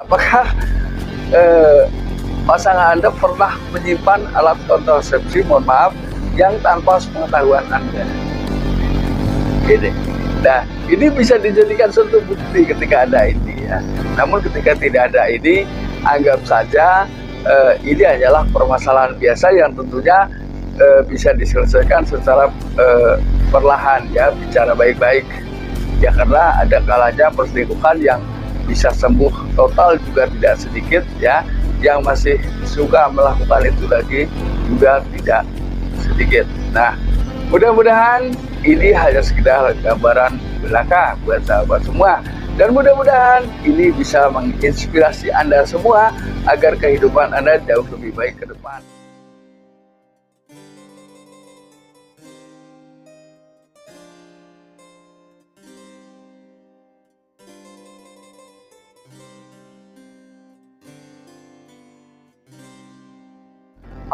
Apakah eh, pasangan Anda pernah menyimpan alat kontrasepsi, mohon maaf, yang tanpa sepengetahuan Anda? Gini. Nah, ini bisa dijadikan suatu bukti ketika ada ini ya. Namun ketika tidak ada ini, anggap saja ini hanyalah permasalahan biasa yang tentunya bisa diselesaikan secara perlahan ya, bicara baik-baik. Ya karena ada kalanya perselingkuhan yang bisa sembuh total juga tidak sedikit ya, yang masih suka melakukan itu lagi juga tidak sedikit. Nah, mudah-mudahan ini hanya sekedar gambaran belaka buat sahabat semua, dan mudah-mudahan ini bisa menginspirasi Anda semua agar kehidupan Anda jauh lebih baik ke depan.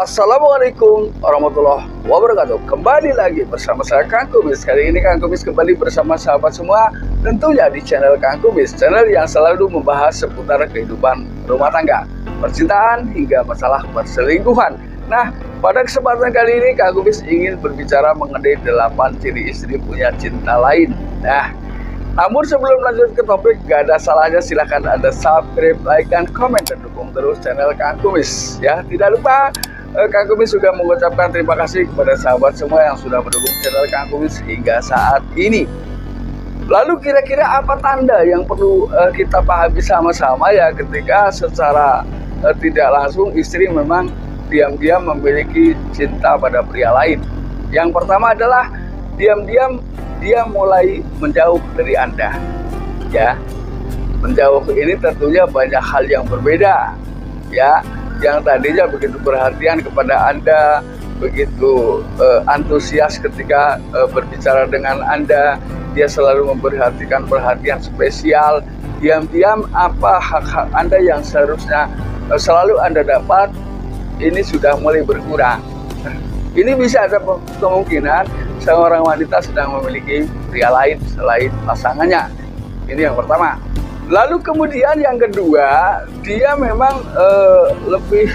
Assalamualaikum warahmatullahi wabarakatuh. Kembali lagi bersama saya Kang Kumis. Kali ini Kang Kumis kembali bersama sahabat semua, tentunya di channel Kang Kumis, channel yang selalu membahas seputar kehidupan rumah tangga, percintaan hingga masalah perselingkuhan. Nah, pada kesempatan kali ini Kang Kumis ingin berbicara mengenai 8 ciri istri punya cinta lain. Nah, namun sebelum lanjut ke topik, gak ada salahnya silahkan Anda subscribe, like, dan komen, dan dukung terus channel Kang Kumis ya. Tidak lupa Kang Kumis juga mengucapkan terima kasih kepada sahabat semua yang sudah mendukung channel Kang Kumis hingga saat ini. Lalu kira-kira apa tanda yang perlu kita pahami sama-sama ya ketika secara tidak langsung istri memang diam-diam memiliki cinta pada pria lain? Yang pertama adalah diam-diam dia mulai menjauh dari Anda ya. Menjauh ini tentunya banyak hal yang berbeda ya. Yang tadinya begitu perhatian kepada Anda, begitu antusias ketika berbicara dengan Anda, dia selalu memperhatikan perhatian spesial. Diam-diam apa hak-hak Anda yang seharusnya selalu Anda dapat, ini sudah mulai berkurang. Ini bisa ada kemungkinan seorang wanita sedang memiliki pria lain selain pasangannya. Ini yang pertama. Lalu kemudian yang kedua, dia memang lebih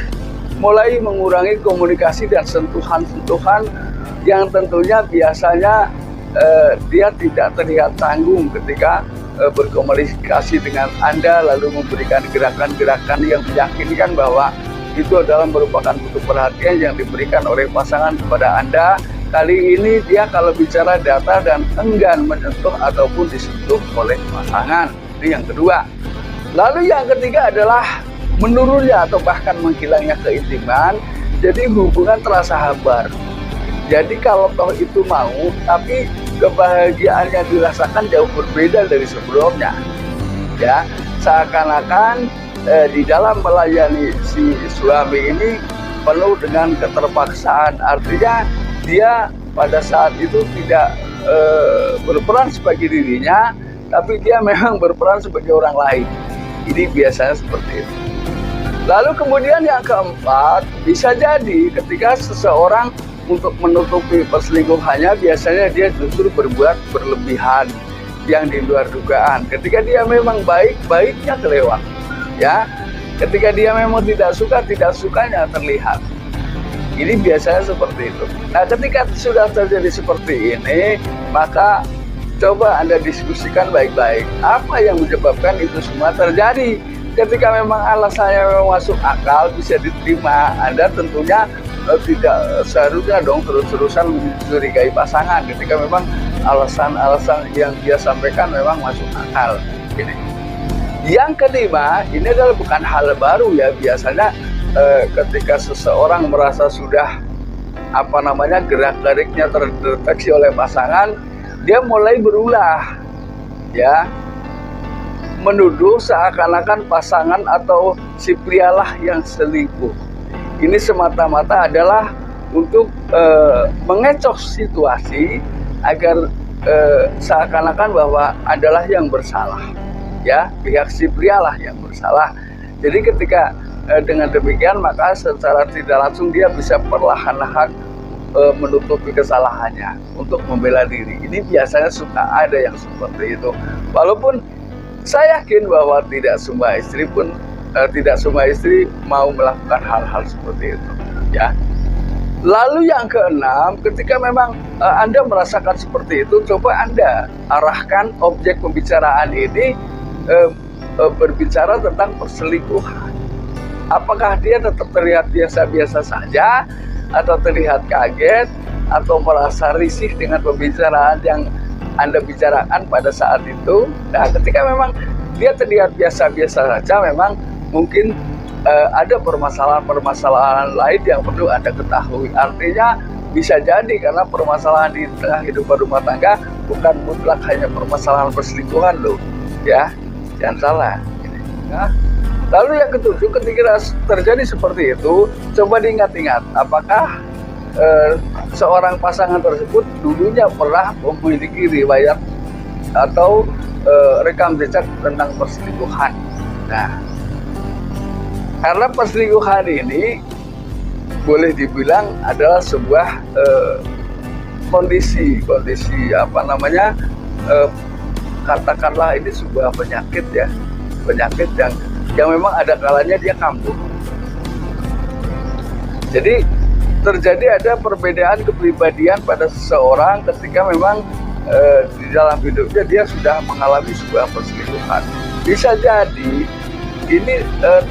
mulai mengurangi komunikasi dan sentuhan-sentuhan yang tentunya biasanya dia tidak terlihat tanggung ketika berkomunikasi dengan Anda, lalu memberikan gerakan-gerakan yang meyakinkan bahwa itu adalah merupakan bentuk perhatian yang diberikan oleh pasangan kepada Anda. Kali ini dia kalau bicara datar dan enggan menyentuh ataupun disentuh oleh pasangan. Ini yang kedua. Lalu yang ketiga adalah menurunnya atau bahkan menghilangnya keintiman. Jadi hubungan terasa hambar. Jadi kalau toh itu mau, tapi kebahagiaan yang dirasakan jauh berbeda dari sebelumnya. Ya, seakan-akan di dalam melayani si suami ini penuh dengan keterpaksaan. Artinya dia pada saat itu tidak berperan sebagai dirinya, tapi dia memang berperan sebagai orang lain. Ini biasanya seperti itu. Lalu kemudian yang keempat, bisa jadi ketika seseorang untuk menutupi perselingkuhannya, biasanya dia justru berbuat berlebihan yang di luar dugaan. Ketika dia memang baik, baiknya kelewat. Ya, ketika dia memang tidak sukanya terlihat. Ini biasanya seperti itu. Nah, ketika sudah terjadi seperti ini, maka coba Anda diskusikan baik-baik. Apa yang menyebabkan itu semua terjadi? Ketika memang alasannya memang masuk akal, bisa diterima, Anda tentunya tidak seharusnya dong terus-terusan mencurigai pasangan ketika memang alasan-alasan yang dia sampaikan memang masuk akal. Ini. Yang kelima, ini adalah bukan hal baru ya. Biasanya ketika seseorang merasa sudah gerak-geriknya terdeteksi oleh pasangan, dia mulai berulah ya, menuduh seakan-akan pasangan atau si prialah yang selingkuh. Ini semata-mata adalah untuk mengecoh situasi agar seakan-akan bahwa adalah yang bersalah ya, pihak si prialah yang bersalah. Jadi ketika dengan demikian maka secara tidak langsung dia bisa perlahan-lahan menutupi kesalahannya untuk membela diri. Ini biasanya suka ada yang seperti itu. Walaupun Saya yakin bahwa tidak semua istri mau melakukan hal-hal seperti itu, ya. Lalu yang keenam, ketika memang Anda merasakan seperti itu, coba Anda arahkan objek pembicaraan ini berbicara tentang perselingkuhan. Apakah dia tetap terlihat biasa-biasa saja, atau terlihat kaget, atau merasa risih dengan pembicaraan yang Anda bicarakan pada saat itu? Nah, ketika memang dia terlihat biasa-biasa saja, memang mungkin ada permasalahan-permasalahan lain yang perlu Anda ketahui. Artinya bisa jadi karena permasalahan di tengah kehidupan rumah tangga bukan mutlak hanya permasalahan perselingkuhan loh, ya, jangan salah. Ya. Lalu yang ketujuh, ketika terjadi seperti itu, coba diingat-ingat apakah seorang pasangan tersebut dulunya pernah memiliki riwayat atau rekam jejak tentang perselingkuhan. Nah, karena perselingkuhan ini boleh dibilang adalah sebuah kondisi apa namanya, katakanlah ini sebuah penyakit ya, penyakit yang memang ada kalanya dia kambuh. Jadi terjadi ada perbedaan kepribadian pada seseorang ketika memang di dalam hidupnya dia sudah mengalami sebuah perselingkuhan. Bisa jadi ini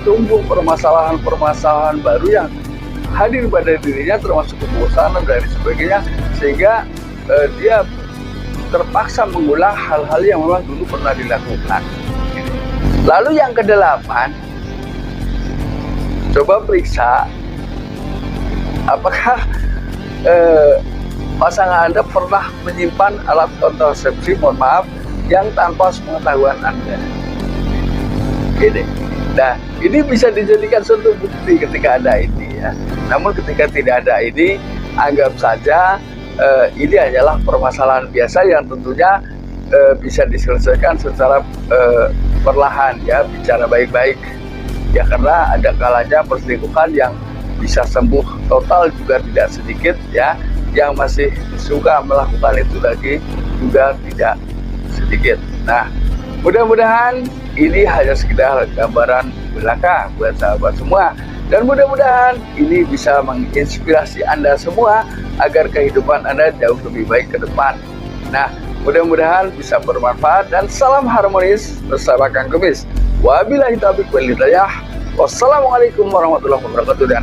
tumbuh permasalahan-permasalahan baru yang hadir pada dirinya, termasuk kebosanan dan sebagainya, sehingga dia terpaksa mengulang hal-hal yang memang dulu pernah dilakukan. Lalu yang kedelapan, coba periksa apakah pasangan Anda pernah menyimpan alat kontrasepsi, mohon maaf, yang tanpa sepengetahuan Anda. Gini. Nah, ini bisa dijadikan suatu bukti ketika ada ini, ya. Namun ketika tidak ada ini, anggap saja ini hanyalah permasalahan biasa yang tentunya bisa diselesaikan secara perlahan, ya, bicara baik-baik. Ya, karena ada kalanya perselingkuhan yang bisa sembuh total juga tidak sedikit, ya. Yang masih suka melakukan itu lagi juga tidak sedikit. Nah, mudah-mudahan ini hanya sekedar gambaran belaka buat sahabat semua. Dan mudah-mudahan ini bisa menginspirasi Anda semua agar kehidupan Anda jauh lebih baik ke depan. Nah, mudah-mudahan bisa bermanfaat dan salam harmonis bersama Kang Kumis. Wabillahi taufiq wal hidayah. Wassalamualaikum warahmatullahi wabarakatuh dan